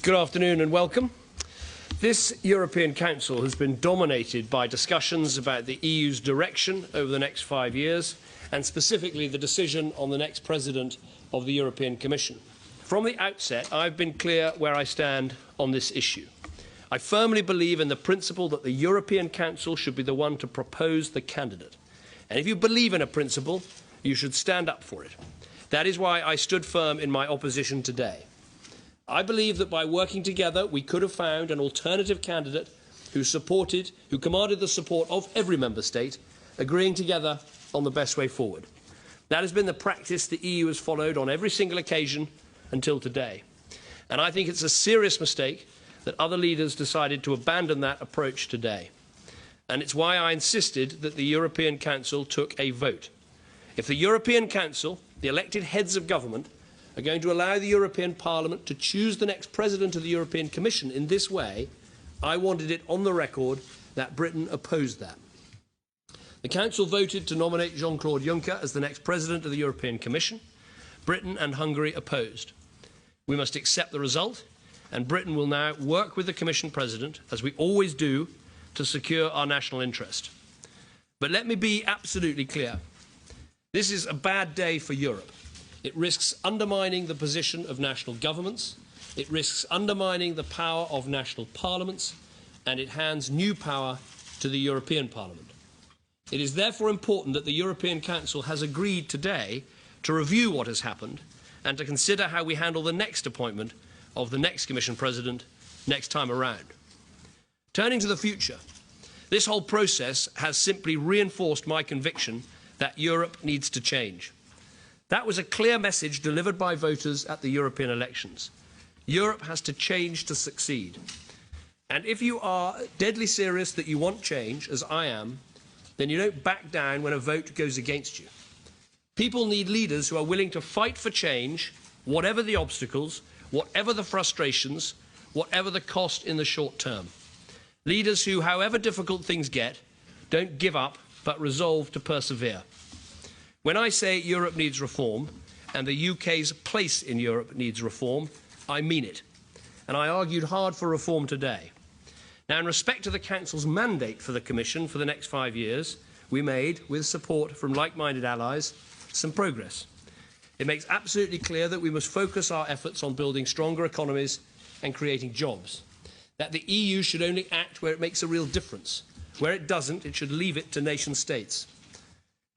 Good afternoon and welcome. This European Council has been dominated by discussions about the EU's direction over the next 5 years and specifically the decision on the next President of the European Commission. From the outset, I've been clear where I stand on this issue. I firmly believe in the principle that the European Council should be the one to propose the candidate. And if you believe in a principle, you should stand up for it. That is why I stood firm in my opposition today. I believe that by working together, we could have found an alternative candidate who commanded the support of every member state, agreeing together on the best way forward. That has been the practice the EU has followed on every single occasion until today. And I think it's a serious mistake that other leaders decided to abandon that approach today. And it's why I insisted that the European Council took a vote. If the European Council, the elected heads of government, are going to allow the European Parliament to choose the next President of the European Commission in this way, I wanted it on the record that Britain opposed that. The Council voted to nominate Jean-Claude Juncker as the next President of the European Commission. Britain and Hungary opposed. We must accept the result, and Britain will now work with the Commission President, as we always do, to secure our national interest. But let me be absolutely clear. This is a bad day for Europe. It risks undermining the position of national governments, it risks undermining the power of national parliaments, and it hands new power to the European Parliament. It is therefore important that the European Council has agreed today to review what has happened and to consider how we handle the next appointment of the next Commission President next time around. Turning to the future, this whole process has simply reinforced my conviction that Europe needs to change. That was a clear message delivered by voters at the European elections. Europe has to change to succeed. And if you are deadly serious that you want change, as I am, then you don't back down when a vote goes against you. People need leaders who are willing to fight for change, whatever the obstacles, whatever the frustrations, whatever the cost in the short term. Leaders who, however difficult things get, don't give up but resolve to persevere. When I say Europe needs reform, and the UK's place in Europe needs reform, I mean it. And I argued hard for reform today. Now, in respect to the Council's mandate for the Commission for the next 5 years, we made, with support from like-minded allies, some progress. It makes absolutely clear that we must focus our efforts on building stronger economies and creating jobs. That the EU should only act where it makes a real difference. Where it doesn't, it should leave it to nation states.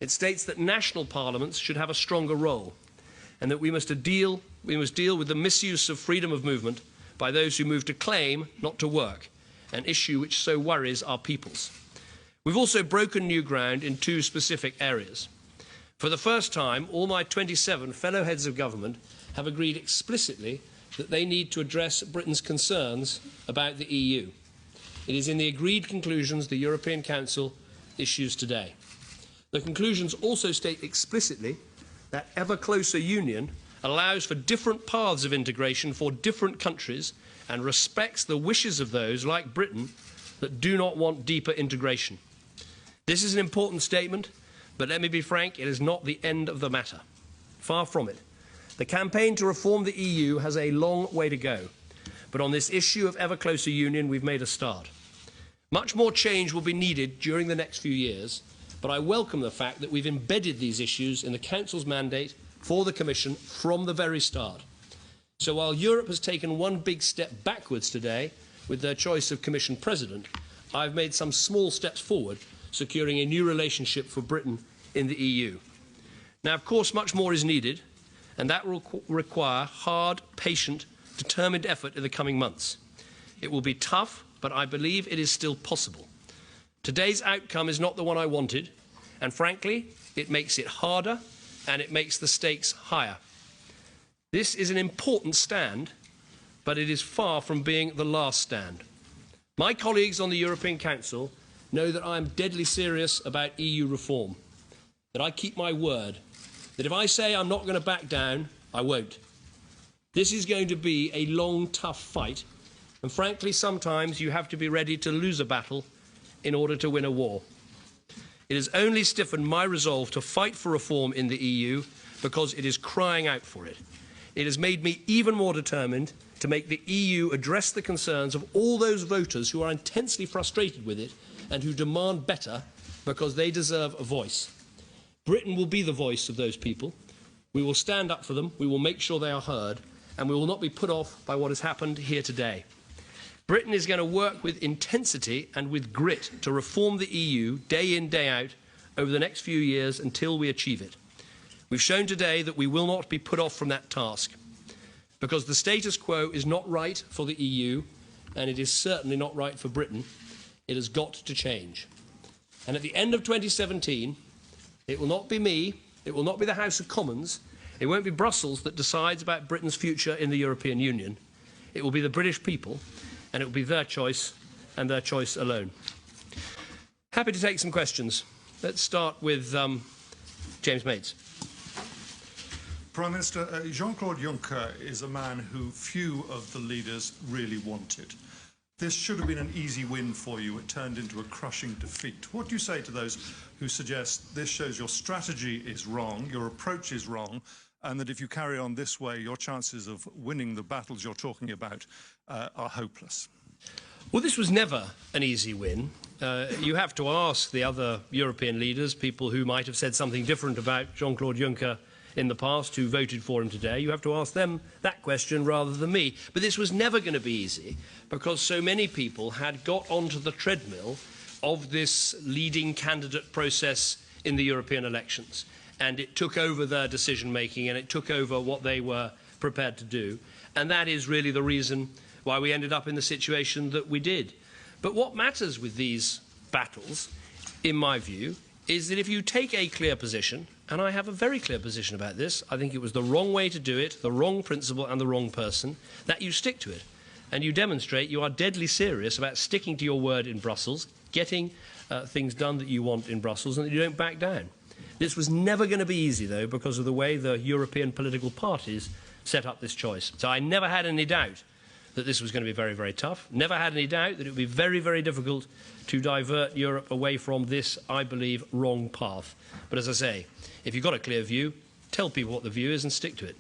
It states that national parliaments should have a stronger role and that we must deal with the misuse of freedom of movement by those who move to claim, not to work, an issue which so worries our peoples. We've also broken new ground in 2 specific areas. For the first time, all my 27 fellow heads of government have agreed explicitly that they need to address Britain's concerns about the EU. It is in the agreed conclusions the European Council issues today. The conclusions also state explicitly that ever closer union allows for different paths of integration for different countries and respects the wishes of those, like Britain, that do not want deeper integration. This is an important statement, but let me be frank, it is not the end of the matter. Far from it. The campaign to reform the EU has a long way to go, but on this issue of ever closer union, we've made a start. Much more change will be needed during the next few years, but I welcome the fact that we've embedded these issues in the Council's mandate for the Commission from the very start. So while Europe has taken one big step backwards today with their choice of Commission President, I've made some small steps forward, securing a new relationship for Britain in the EU. Now, of course, much more is needed, and that will require hard, patient, determined effort in the coming months. It will be tough, but I believe it is still possible. Today's outcome is not the one I wanted, and frankly, it makes it harder and it makes the stakes higher. This is an important stand, but it is far from being the last stand. My colleagues on the European Council know that I am deadly serious about EU reform, that I keep my word, that if I say I'm not going to back down, I won't. This is going to be a long, tough fight, and frankly, sometimes you have to be ready to lose a battle in order to win a war. It has only stiffened my resolve to fight for reform in the EU because it is crying out for it. it has made me even more determined to make the EU address the concerns of all those voters who are intensely frustrated with it and who demand better because they deserve a voice. Britain will be the voice of those people. We will stand up for them, we will make sure they are heard, and we will not be put off by what has happened here today. Britain is going to work with intensity and with grit to reform the EU day in, day out over the next few years until we achieve it. We've shown today that we will not be put off from that task, because the status quo is not right for the EU, and it is certainly not right for Britain. It has got to change. And at the end of 2017, it will not be me, it will not be the House of Commons, it won't be Brussels that decides about Britain's future in the European Union. It will be the British people, and it will be their choice and their choice alone. Happy to take some questions. Let's start with James Mates. Prime Minister, Jean-Claude Juncker is a man who few of the leaders really wanted. This should have been an easy win for you. It turned into a crushing defeat. What do you say to those who suggest this shows your strategy is wrong, your approach is wrong, and that if you carry on this way, your chances of winning the battles you're talking about are hopeless? Well, this was never an easy win. You have to ask the other European leaders, people who might have said something different about Jean-Claude Juncker in the past, who voted for him today. You have to ask them that question rather than me. But this was never going to be easy because so many people had got onto the treadmill of this leading candidate process in the European elections. And it took over their decision-making and it took over what they were prepared to do. And that is really the reason why we ended up in the situation that we did. But what matters with these battles, in my view, is that if you take a clear position, and I have a very clear position about this, I think it was the wrong way to do it, the wrong principle and the wrong person, that you stick to it. And you demonstrate you are deadly serious about sticking to your word in Brussels, getting things done that you want in Brussels, and that you don't back down. This was never going to be easy, though, because of the way the European political parties set up this choice. So I never had any doubt that this was going to be very, very tough. Never had any doubt that it would be very, very difficult to divert Europe away from this, I believe, wrong path. But as I say, if you've got a clear view, tell people what the view is and stick to it.